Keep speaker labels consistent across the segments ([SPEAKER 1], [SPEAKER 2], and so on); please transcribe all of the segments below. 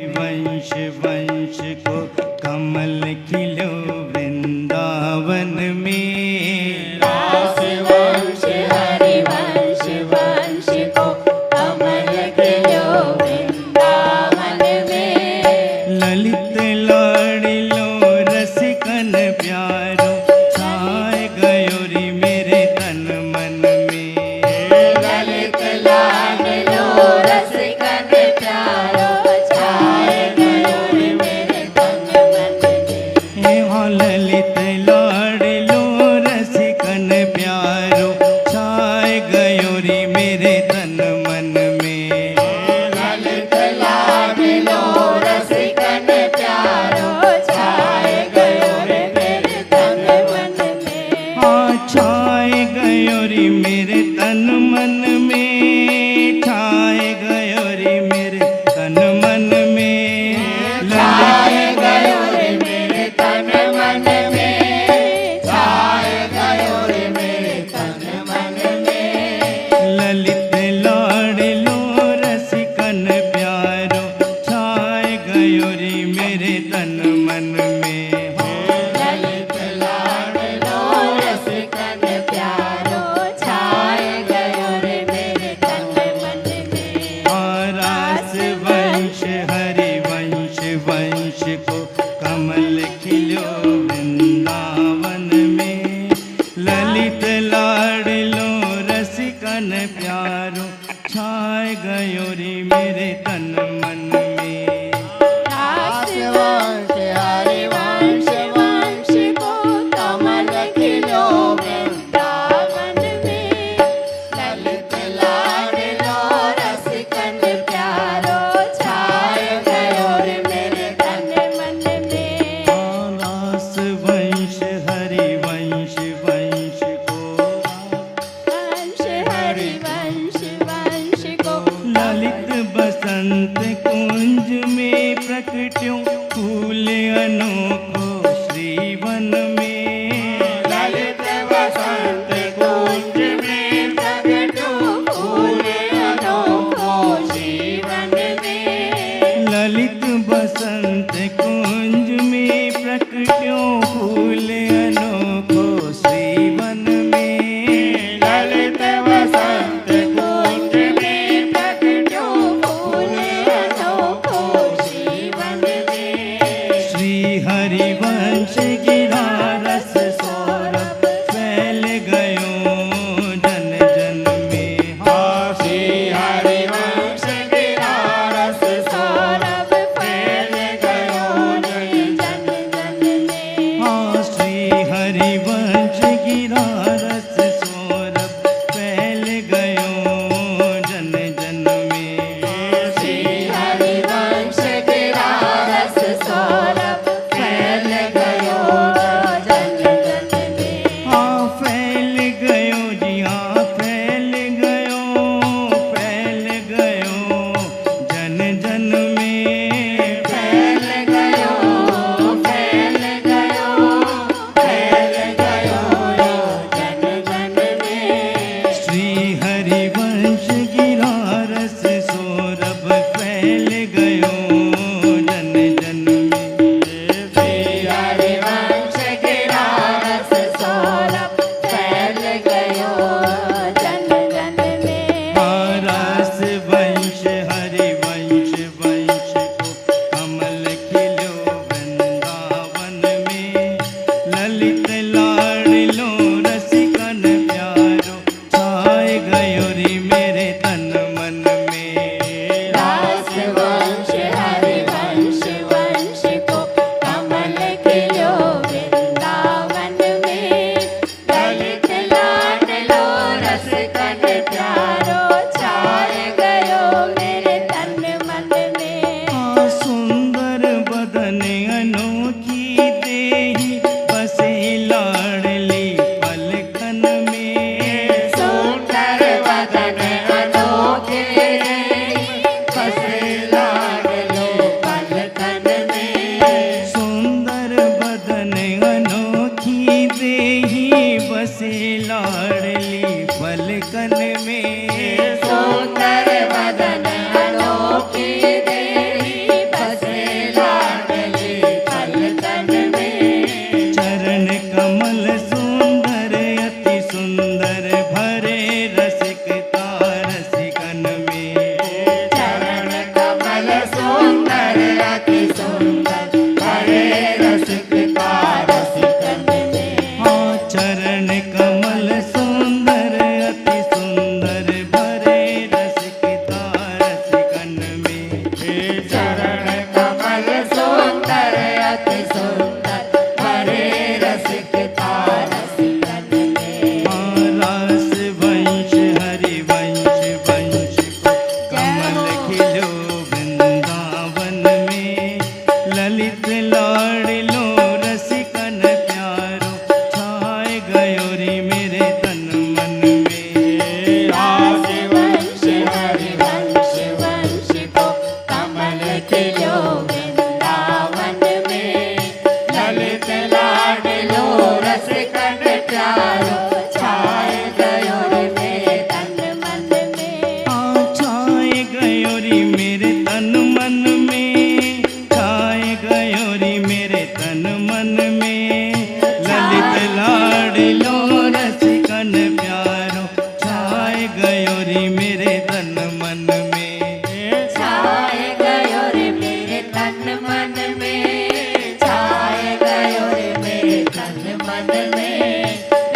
[SPEAKER 1] वंश वंश को कमल खिलो वृंदावन में।
[SPEAKER 2] रास वंश हरि वंश वंश को कमल खिलो वृंदावन में।
[SPEAKER 1] ललित लाडिलो रसिकन प्यारो छाए गयो रे मेरे तन मन में।
[SPEAKER 2] ललित लाडलो रसिकन प्यारो छाए गयो रे मेरे तन मन में।
[SPEAKER 1] हाँ ललित लाडिलो रसिकन प्यारो छाए गयो रे मेरे तन मन में।
[SPEAKER 2] ललित लाडलो रसिकन प्यारो छाए गयो रे मेरे तन मन में।
[SPEAKER 1] हाँ छाए गयो रे मेरे तन मन में। छाए गयो रे मेरे तन मन में।
[SPEAKER 2] छाए गयो रे मेरे तन मन में। छाए गयो रे मेरे तन मन में।
[SPEAKER 1] ललित लाडिलो रसिकन प्यारो छाए गयो रे मेरे तन मन में।
[SPEAKER 2] ललित लाडलो रसिकन प्यारो छाए गयो रे मेरे तन मन में।
[SPEAKER 1] रास वंश हरि वंश वंश को कमल खिलो वृंदावन में। ललित लाडिलो रसिकन प्यारो छाए गयो रे मेरे तन मन में।
[SPEAKER 2] रास वंश हरि वंश वंश को कमल खिलो वृंदावन में। ललित लाडलो रसिकन प्यारो छाए गयो रे मेरे तन मन में।
[SPEAKER 1] रास वंश हरि वंश वंश को
[SPEAKER 2] वंश हरि वंश वंश को
[SPEAKER 1] ललित बसंत कुंज में प्रकट्यो फूल अनोखो श्रीवन में।
[SPEAKER 2] ललित वसंत कुंज में प्रगटो फूल अनोखो जीवन में।
[SPEAKER 1] ललित बसंत कुंज में प्रकट्यो फूल अनोखो श्रीवन में।
[SPEAKER 2] ललित वसंत कुंज में प्रगटो फूल अनोखो जीवन में।
[SPEAKER 1] श्री हरिवंश गिरा रस सौरभ फैल गयो जन जन में। हाँ
[SPEAKER 2] श्री हरिवंश गिरा रस सौरभ फैल गयो सुंदर अति सुंदर भरे रसिकता रसिकन में।
[SPEAKER 1] हाँ चरण कमल सुंदर अति सुंदर भरे रसिकता रसिकन में।
[SPEAKER 2] चरण कमल सुंदर अति सुंदर भरे रसिकता रसिकन में।
[SPEAKER 1] हाँ रास वंश हरि वंश वंश को कमल खिलो वृंदावन में। ललित लाडलो रसिकन प्यारो छाए गयो रे मेरे तन मन में।
[SPEAKER 2] राज वंश हरि वंश वंश को कमल खिलो वृंदावन में। ललित लाडलो रसिकन प्यारो छाए गयो रे मेरे तन मन में।
[SPEAKER 1] हाँ छाए गयो रे मेरे तन मन में। छाए गयो रे मेरे तन मन में। ललित लाडलो रसिकन प्यारो छाए गयो रे मेरे तन मन में।
[SPEAKER 2] छाए गयो रे मेरे तन मन में। छाए गयो रे मेरे तन मन में।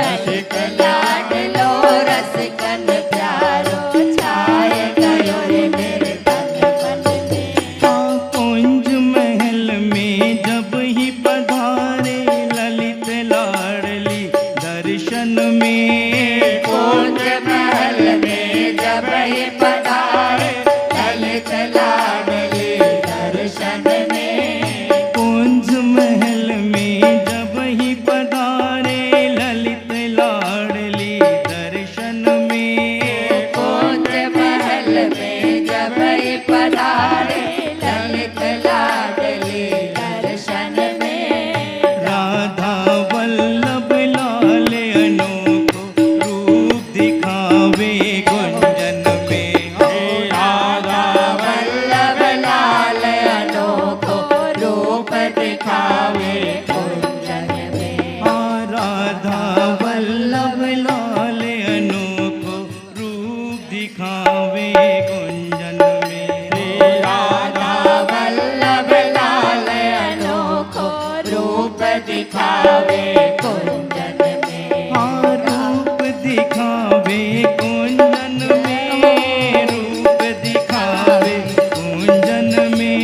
[SPEAKER 2] रसिक लाडलो रसिकन प्यारो छाए गयो रे मेरे तन मन में।
[SPEAKER 1] हाँ कुंज महल में जब ही पधारे ललित लाडली दर्शन में।
[SPEAKER 2] कुंज महल में जब ही पधारे ललित लाडली दर्शन में।
[SPEAKER 1] कुंज महल में जब ही पधारे ललित लाडली दर्शन में।
[SPEAKER 2] कुंज महल में जब ही पधारे ललित लाडली दर्शन में।
[SPEAKER 1] राधा वल्लभ लाल अनोखो रूप दिखावे गुंजन में।
[SPEAKER 2] राधा वल्लभ लाल अनोखो रूप दिखावे कुंजन में।
[SPEAKER 1] हाँ राधा वल्लभ लाल अनोखो रूप दिखावे गुंजन में।
[SPEAKER 2] राधा वल्लभ लाल अनोखो रूप दिखावे कुंजन में।
[SPEAKER 1] हाँ रूप दिखावे कुंजन में। रूप दिखावे कुंजन में।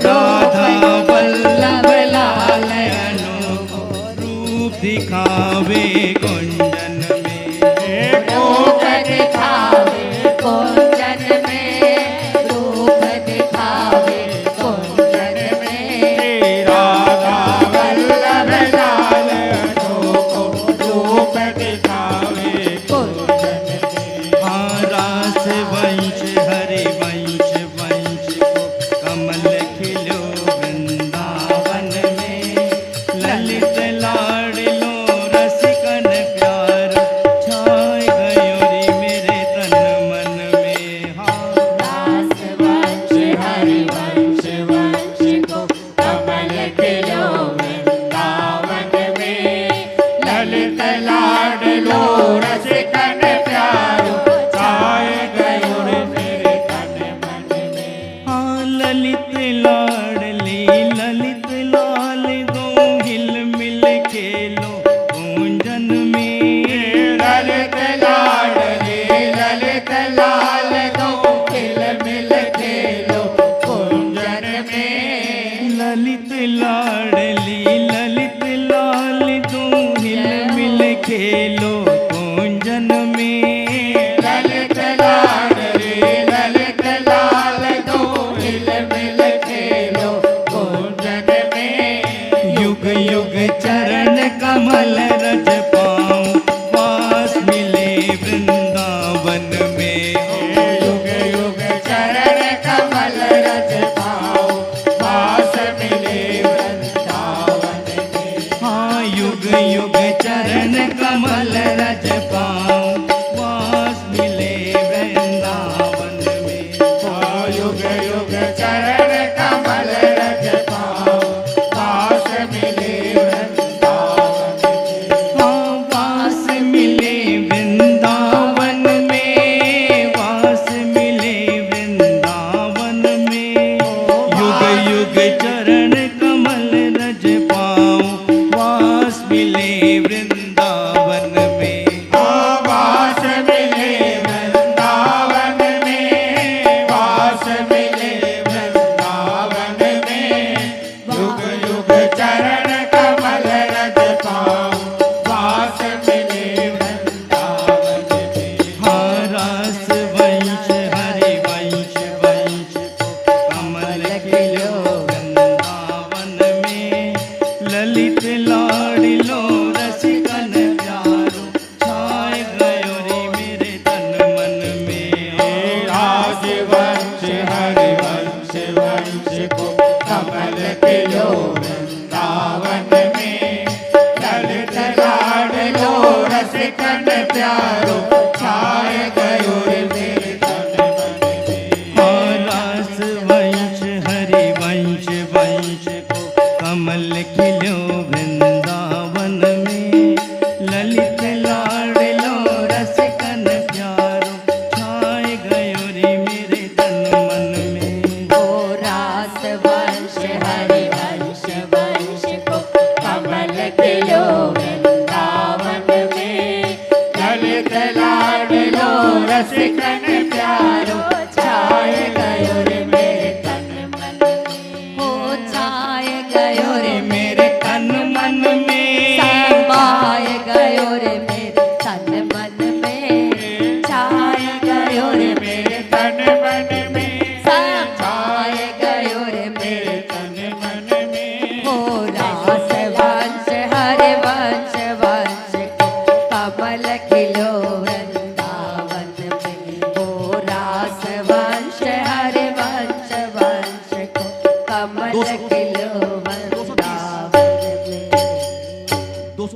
[SPEAKER 1] राधा वल्लभ लाल अनोखो रूप दिखावे कुंजन में।
[SPEAKER 2] रूप दिखावे कुंजन में। रूप दिखावे कुंजन में। राधा वल्लभ लाल अनोखो रूप दिखावे कुंजन में।
[SPEAKER 1] हाँ रास वंश हरि वंश वंश को कमल खिलो वृंदावन में। ललित लाडलो रसिकन प्यारो छाए गयो रे मेरे तन मन में। हाँ
[SPEAKER 2] दास वंश हरि वंश वंश को कमल खिलो वृंदावन में। ललित लाडलो रसिकन प्यारो छाए गयो रे मेरे तन मन में।
[SPEAKER 1] हाँ ललित लाडली ललित लाल दो हिल मिल खेलो कुंजन में।
[SPEAKER 2] ललित लाडली ललित लाल दो खिल मिल खेलो कुंजन में।
[SPEAKER 1] ललित लाडली ललित लाल दो हिल मिल खेलो कुंजन में।
[SPEAKER 2] ललित लाडली ललित लाल दो खिल मिल खेलो कुंजन में।
[SPEAKER 1] युग युग चरण कमल रज पाऊं पास मिले वृंदावन में।
[SPEAKER 2] युग युग चरण कमल रज पाओ वास मिले वृंदावन
[SPEAKER 1] युग चरण कमल रज पाऊं, वास मिले वृंदावन में।
[SPEAKER 2] वास मिले वृंदावन में, वास मिले वृंदावन में। युग युग चरण कमल रज पाऊं, वास मिले वृंदावन में।
[SPEAKER 1] हारास वंश हरि वंश वंश को कमल खिलो वृंदावन में। ललित लाडिलो रसिकन प्यारो, छाए गयो रे मेरे तन मन में।
[SPEAKER 2] राजवंश हरिवंश वंश को कमल खिलो वृंदावन में। ललित लाडलो रसिकन प्यारो, छाए गयो रे मेरे तन मन में।
[SPEAKER 1] हारास वंश हरि वंश वंश को कमल खिलो वृंदावन में। ललित लाडलो रसिकन प्यारो, छाए गयो रे मेरे तन मन में।
[SPEAKER 3] ओ रास वंश हरि वंश वंश को कमल खिलो वृंदावन में।
[SPEAKER 2] ललित लाडलो रसिकन प्यारो, छाए गयो रे मेरे तन मन में।
[SPEAKER 3] ओ छाए गयो रे
[SPEAKER 1] मेरे तन मन में।
[SPEAKER 3] समाए गयो रे मेरे तन मन में। छाए गयो रे
[SPEAKER 2] मेरे तन मन में।
[SPEAKER 3] समाए गयो रे मेरे
[SPEAKER 2] तन मन में।
[SPEAKER 3] ओ रास वंश हरि वंश वंश को कमल खिलो वृंदावन में। ओ रास वंश हरि वंश वंश को कमल खिलो